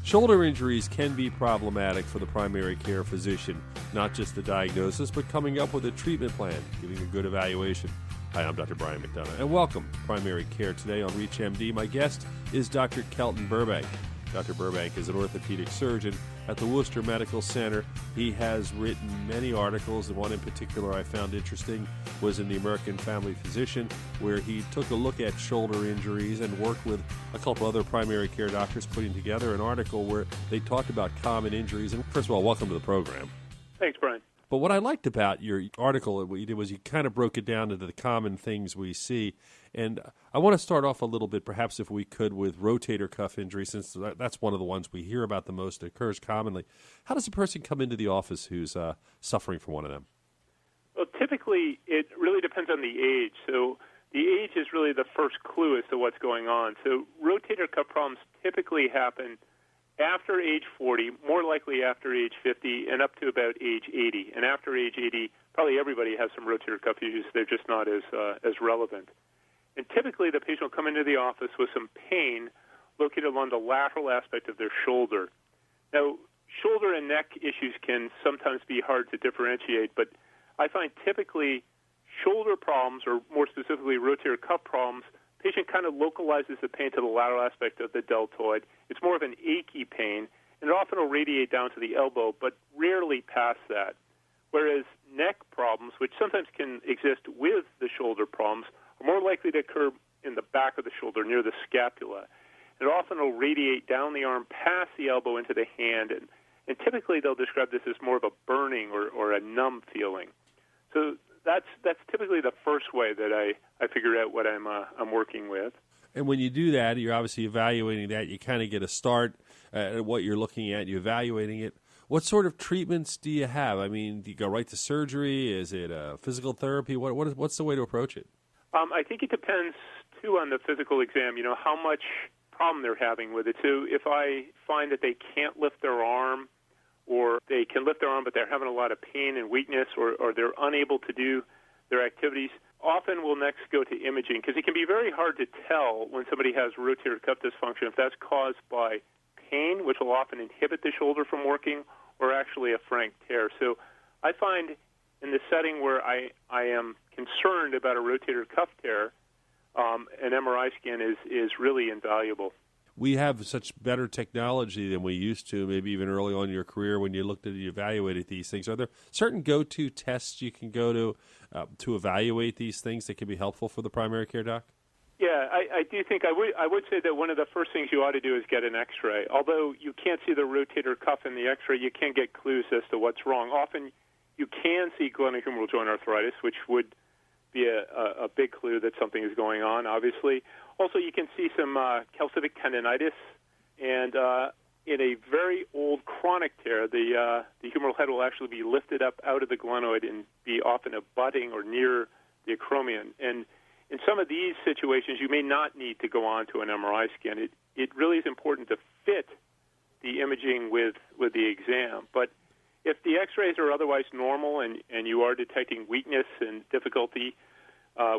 Shoulder injuries can be problematic for the primary care physician, not just the diagnosis, but coming up with a treatment plan, giving a good evaluation. Hi, I'm Dr. Brian McDonough, and welcome to Primary Care today on ReachMD. My guest is Dr. Kelton Burbank. Dr. Burbank is an orthopedic surgeon at the Worcester Medical Center. He has written many articles, and one in particular I found interesting was in the American Family Physician, where he took a look at shoulder injuries and worked with a couple other primary care doctors putting together an article where they talked about common injuries. And first of all, welcome to the program. Thanks, Brian. But what I liked about your article, what you did was you kind of broke it down into the common things we see. And I want to start off a little bit, perhaps if we could, with rotator cuff injury, since that's one of the ones we hear about the most. It occurs commonly. How does a person come into the office who's suffering from one of them? Well, typically, it really depends on the age. So the age is really the first clue as to what's going on. So rotator cuff problems typically happen after age 40, more likely after age 50, and up to about age 80. And after age 80, probably everybody has some rotator cuff issues. They're just not as relevant. And typically, the patient will come into the office with some pain located along the lateral aspect of their shoulder. Now, shoulder and neck issues can sometimes be hard to differentiate, but I find typically shoulder problems, or more specifically rotator cuff problems, patient kind of localizes the pain to the lateral aspect of the deltoid. It's more of an achy pain, and it often will radiate down to the elbow, but rarely past that. Whereas neck problems, which sometimes can exist with the shoulder problems, are more likely to occur in the back of the shoulder near the scapula. It often will radiate down the arm past the elbow into the hand, and typically they'll describe this as more of a burning or a numb feeling. So that's typically the first way that I figure out what I'm working with. And when you do that, you're obviously evaluating that. You kind of get a start at what you're looking at. You're evaluating it. What sort of treatments do you have? I mean, do you go right to surgery? Is it physical therapy? What's the way to approach it? I think it depends, too, on the physical exam, how much problem they're having with it. So if I find that they can't lift their arm, or they can lift their arm but they're having a lot of pain and weakness, or they're unable to do their activities, often we'll next go to imaging, because it can be very hard to tell when somebody has rotator cuff dysfunction if that's caused by pain, which will often inhibit the shoulder from working, or actually a frank tear. So I find in the setting where I am concerned about a rotator cuff tear, an MRI scan is really invaluable. We have such better technology than we used to, maybe even early on in your career when you looked at and evaluated these things. Are there certain go-to tests you can go to evaluate these things that can be helpful for the primary care doc? Yeah, I do think I would say that one of the first things you ought to do is get an X-ray. Although you can't see the rotator cuff in the X-ray, you can get clues as to what's wrong. Often you can see glenohumeral joint arthritis, which would be a big clue that something is going on, obviously. Also, you can see some calcific tendinitis, and in a very old chronic tear, the humeral head will actually be lifted up out of the glenoid and be often abutting or near the acromion. And in some of these situations, you may not need to go on to an MRI scan. It really is important to fit the imaging with the exam. But if the X-rays are otherwise normal and you are detecting weakness and difficulty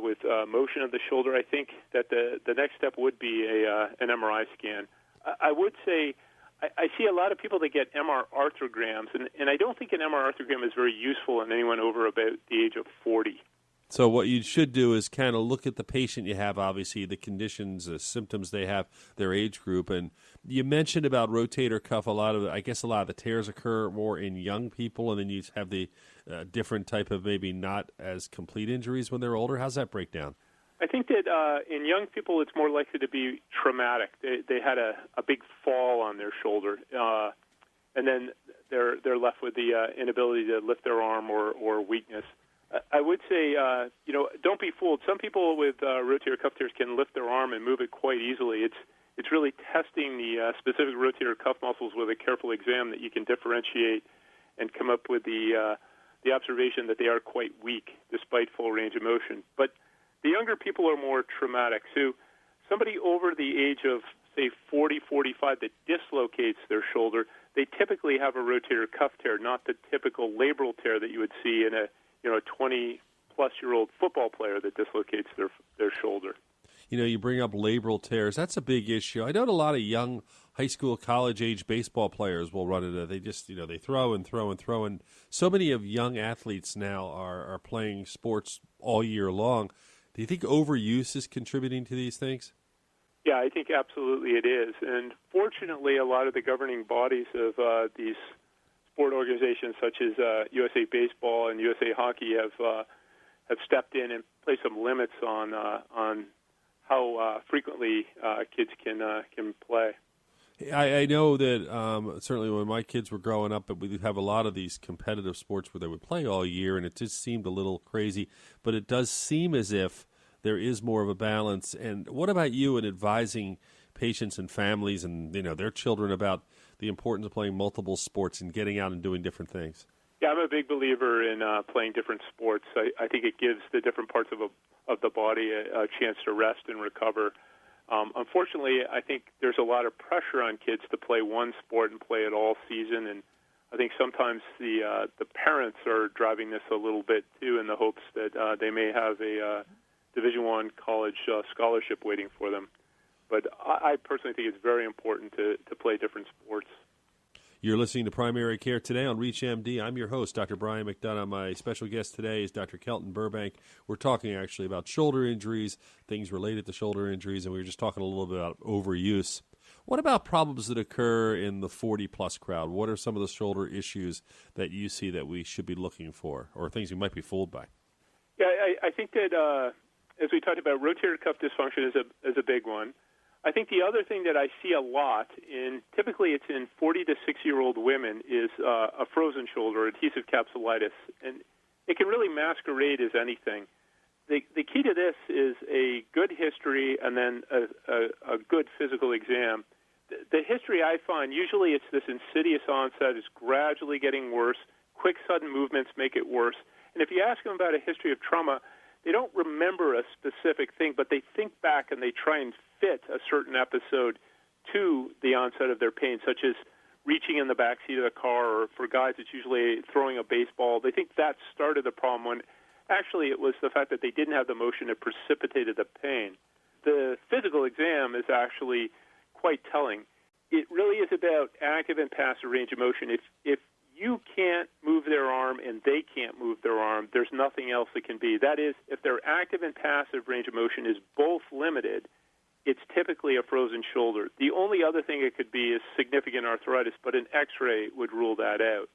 with motion of the shoulder, I think that the next step would be an MRI scan. I would say I see a lot of people that get MR arthrograms, and I don't think an MR arthrogram is very useful in anyone over about the age of 40. So what you should do is kind of look at the patient you have, obviously, the conditions, the symptoms they have, their age group. And you mentioned about rotator cuff. A lot of the tears occur more in young people, and then you have the different type of maybe not as complete injuries when they're older. How's that break down? I think that in young people it's more likely to be traumatic. They had a big fall on their shoulder, and then they're left with the inability to lift their arm or weakness. I would say, don't be fooled. Some people with rotator cuff tears can lift their arm and move it quite easily. It's really testing the specific rotator cuff muscles with a careful exam that you can differentiate and come up with the observation that they are quite weak despite full range of motion. But the younger people are more traumatic. So somebody over the age of, say, 40, 45 that dislocates their shoulder, they typically have a rotator cuff tear, not the typical labral tear that you would see in a 20-plus-year-old football player that dislocates their shoulder. You bring up labral tears. That's a big issue. I know a lot of young high school, college-age baseball players will run into. They just, they throw and throw and throw. And so many of young athletes now are playing sports all year long. Do you think overuse is contributing to these things? Yeah, I think absolutely it is. And fortunately, a lot of the governing bodies of these sport organizations, such as USA Baseball and USA Hockey, have stepped in and placed some limits on how frequently kids can play. I know that certainly when my kids were growing up, we would have a lot of these competitive sports where they would play all year, and it just seemed a little crazy. But it does seem as if there is more of a balance. And what about you in advising patients and families and their children about the importance of playing multiple sports and getting out and doing different things? Yeah, I'm a big believer in playing different sports. I think it gives the different parts of the body a chance to rest and recover. Unfortunately, I think there's a lot of pressure on kids to play one sport and play it all season, and I think sometimes the parents are driving this a little bit too, in the hopes that they may have a Division I college scholarship waiting for them. But I personally think it's very important to play different sports. You're listening to Primary Care Today on ReachMD. I'm your host, Dr. Brian McDonough. My special guest today is Dr. Kelton Burbank. We're talking actually about shoulder injuries, things related to shoulder injuries, and we were just talking a little bit about overuse. What about problems that occur in the 40-plus crowd? What are some of the shoulder issues that you see that we should be looking for, or things we might be fooled by? Yeah, I think that, as we talked about, rotator cuff dysfunction is a big one. I think the other thing that I see a lot, typically it's in 40 to 60-year-old women, is a frozen shoulder, adhesive capsulitis. And it can really masquerade as anything. The key to this is a good history and then a good physical exam. The history I find, usually it's this insidious onset, it's gradually getting worse. Quick, sudden movements make it worse. And if you ask them about a history of trauma, they don't remember a specific thing, but they think back and they try and fit a certain episode to the onset of their pain, such as reaching in the back seat of the car, or for guys it's usually throwing a baseball. They think that started the problem when actually it was the fact that they didn't have the motion that precipitated the pain. The physical exam is actually quite telling. It really is about active and passive range of motion. If you can't move their arm and they can't move their arm, there's nothing else that can be. That is, if their active and passive range of motion is both limited, it's typically a frozen shoulder. The only other thing it could be is significant arthritis, but an X-ray would rule that out.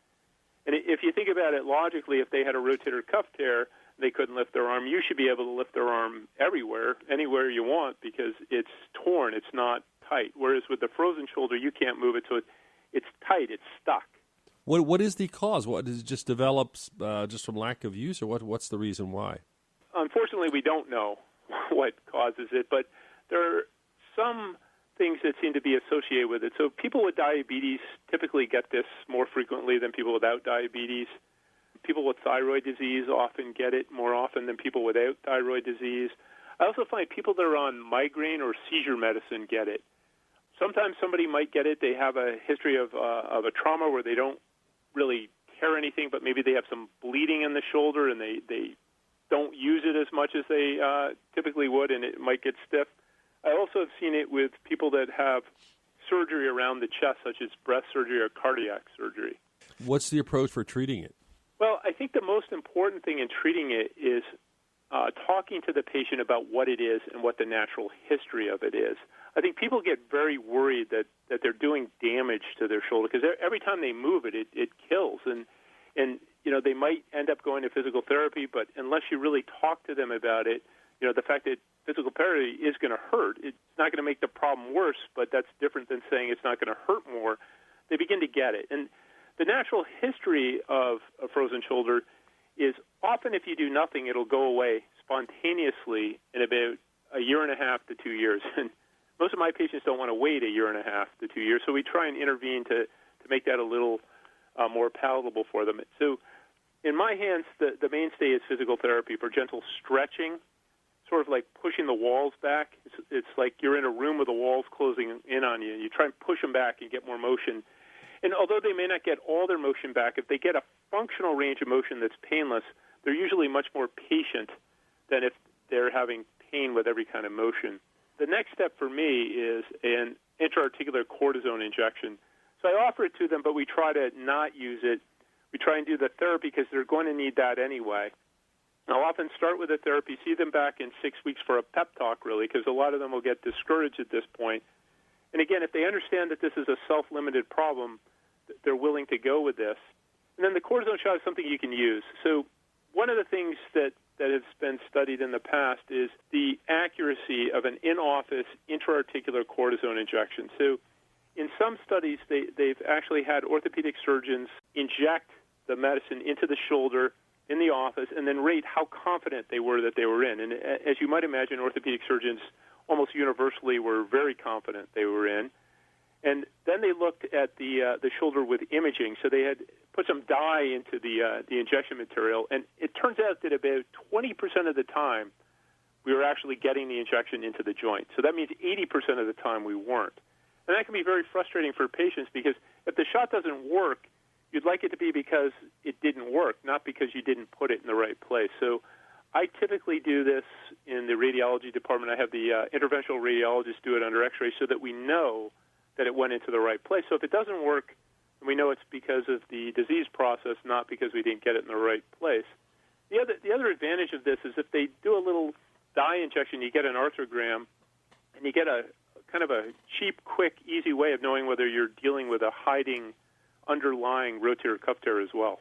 And if you think about it logically, if they had a rotator cuff tear, they couldn't lift their arm, you should be able to lift their arm everywhere, anywhere you want, because it's torn, it's not tight. Whereas with the frozen shoulder, you can't move it, so it's tight, it's stuck. What is the cause? What does it just develop just from lack of use, or what's the reason why? Unfortunately, we don't know what causes it, but there are some things that seem to be associated with it. So people with diabetes typically get this more frequently than people without diabetes. People with thyroid disease often get it more often than people without thyroid disease. I also find people that are on migraine or seizure medicine get it. Sometimes somebody might get it. They have a history of a trauma where they don't really tear anything, but maybe they have some bleeding in the shoulder and they don't use it as much as they typically would, and it might get stiff. I also have seen it with people that have surgery around the chest, such as breast surgery or cardiac surgery. What's the approach for treating it? Well, I think the most important thing in treating it is talking to the patient about what it is and what the natural history of it is. I think people get very worried that they're doing damage to their shoulder because every time they move it, it kills. And they might end up going to physical therapy, but unless you really talk to them about it, the fact that physical therapy is going to hurt, it's not going to make the problem worse, but that's different than saying it's not going to hurt more. They begin to get it. And the natural history of a frozen shoulder is often if you do nothing, it'll go away spontaneously in about a year and a half to 2 years. And most of my patients don't want to wait a year and a half to 2 years, so we try and intervene to make that a little more palatable for them. So in my hands, the mainstay is physical therapy for gentle stretching, sort of like pushing the walls back. It's like you're in a room with the walls closing in on you. You try and push them back and get more motion. And although they may not get all their motion back, if they get a functional range of motion that's painless, they're usually much more patient than if they're having pain with every kind of motion. The next step for me is, and intra-articular cortisone injection. So I offer it to them, but we try to not use it. We try and do the therapy because they're going to need that anyway. I'll often start with the therapy, see them back in 6 weeks for a pep talk, really, because a lot of them will get discouraged at this point. And again, if they understand that this is a self-limited problem, they're willing to go with this. And then the cortisone shot is something you can use. So one of the things that has been studied in the past is the accuracy of an in-office intra-articular cortisone injection. So in some studies, they've actually had orthopedic surgeons inject the medicine into the shoulder in the office and then rate how confident they were that they were in. And as you might imagine, orthopedic surgeons almost universally were very confident they were in. And then they looked at the shoulder with imaging. So they had put some dye into the injection material, and it turns out that about 20% of the time we were actually getting the injection into the joint. So that means 80% of the time we weren't. And that can be very frustrating for patients because if the shot doesn't work, you'd like it to be because it didn't work, not because you didn't put it in the right place. So I typically do this in the radiology department. I have the interventional radiologist do it under X-ray so that we know that it went into the right place. So if it doesn't work, we know it's because of the disease process, not because we didn't get it in the right place. The other advantage of this is if they do a little dye injection, you get an arthrogram, and you get a kind of a cheap, quick, easy way of knowing whether you're dealing with a hiding, underlying rotator cuff tear as well.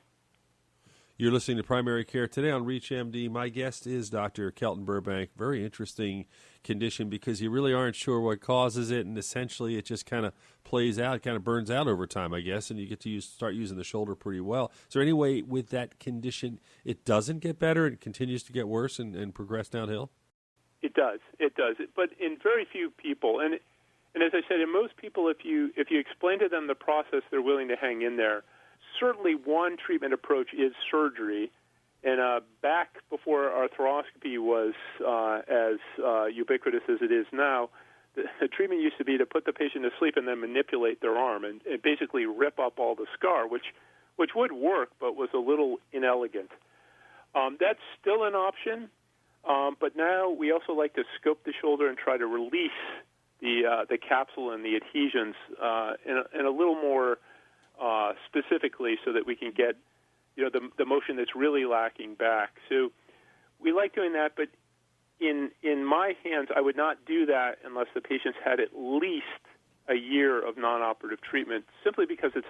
You're listening to Primary Care today on ReachMD. My guest is Dr. Kelton Burbank. Very interesting condition because you really aren't sure what causes it, and essentially it just kind of plays out, kind of burns out over time, I guess, and you get to start using the shoulder pretty well. Is there any way with that condition it doesn't get better and continues to get worse and progress downhill? It does. But in very few people, and as I said, in most people, if you explain to them the process, they're willing to hang in there. Certainly one treatment approach is surgery, and back before arthroscopy was as ubiquitous as it is now, the treatment used to be to put the patient to sleep and then manipulate their arm and basically rip up all the scar, which would work but was a little inelegant. That's still an option, but now we also like to scope the shoulder and try to release the capsule and the adhesions in a little more specifically so that we can get the motion that's really lacking back. So we like doing that, but in my hands, I would not do that unless the patient's had at least a year of non-operative treatment, simply because it's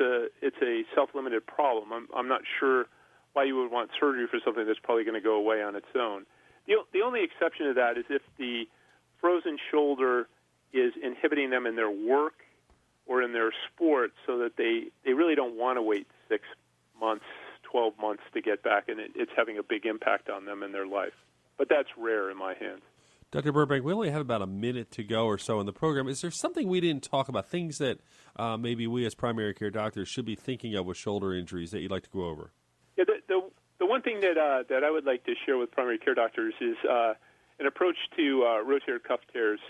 a self-limited problem. I'm not sure why you would want surgery for something that's probably going to go away on its own. The only exception to that is if the frozen shoulder is inhibiting them in their work or in their sport so that they really don't want to wait 6 months, 12 months to get back, and it's having a big impact on them in their life. But that's rare in my hands. Dr. Burbank, we only have about a minute to go or so in the program. Is there something we didn't talk about, things that maybe we as primary care doctors should be thinking of with shoulder injuries that you'd like to go over? Yeah, the one thing that I would like to share with primary care doctors is an approach to rotator cuff tears.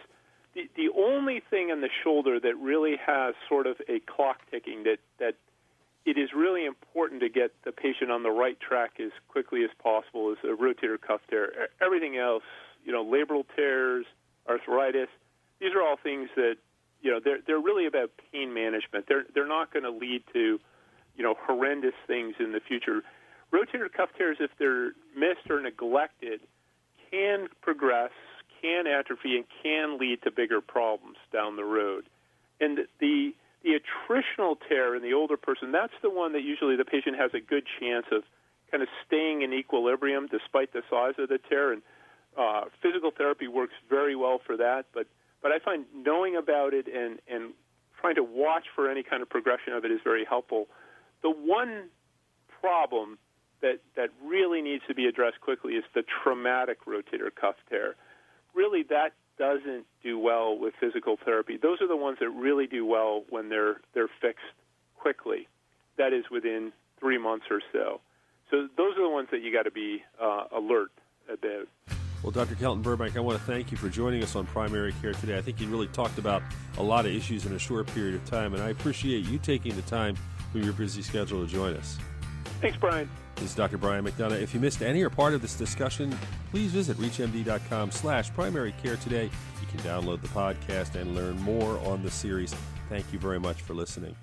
The only thing in the shoulder that really has sort of a clock ticking that it is really important to get the patient on the right track as quickly as possible is a rotator cuff tear. Everything else, labral tears, arthritis, these are all things that, they're really about pain management. They're not going to lead to, horrendous things in the future. Rotator cuff tears, if they're missed or neglected, can progress, can atrophy, and can lead to bigger problems down the road. And the attritional tear in the older person, that's the one that usually the patient has a good chance of kind of staying in equilibrium despite the size of the tear. And physical therapy works very well for that. But I find knowing about it and trying to watch for any kind of progression of it is very helpful. The one problem that really needs to be addressed quickly is the traumatic rotator cuff tear. Really, that doesn't do well with physical therapy. Those are the ones that really do well when they're fixed quickly. That is within 3 months or so. So those are the ones that you got to be alert about. Well, Dr. Kelton Burbank, I want to thank you for joining us on Primary Care today. I think you really talked about a lot of issues in a short period of time, and I appreciate you taking the time from your busy schedule to join us. Thanks, Brian. This is Dr. Brian McDonough. If you missed any or part of this discussion, please visit reachmd.com/primary care today. You can download the podcast and learn more on the series. Thank you very much for listening.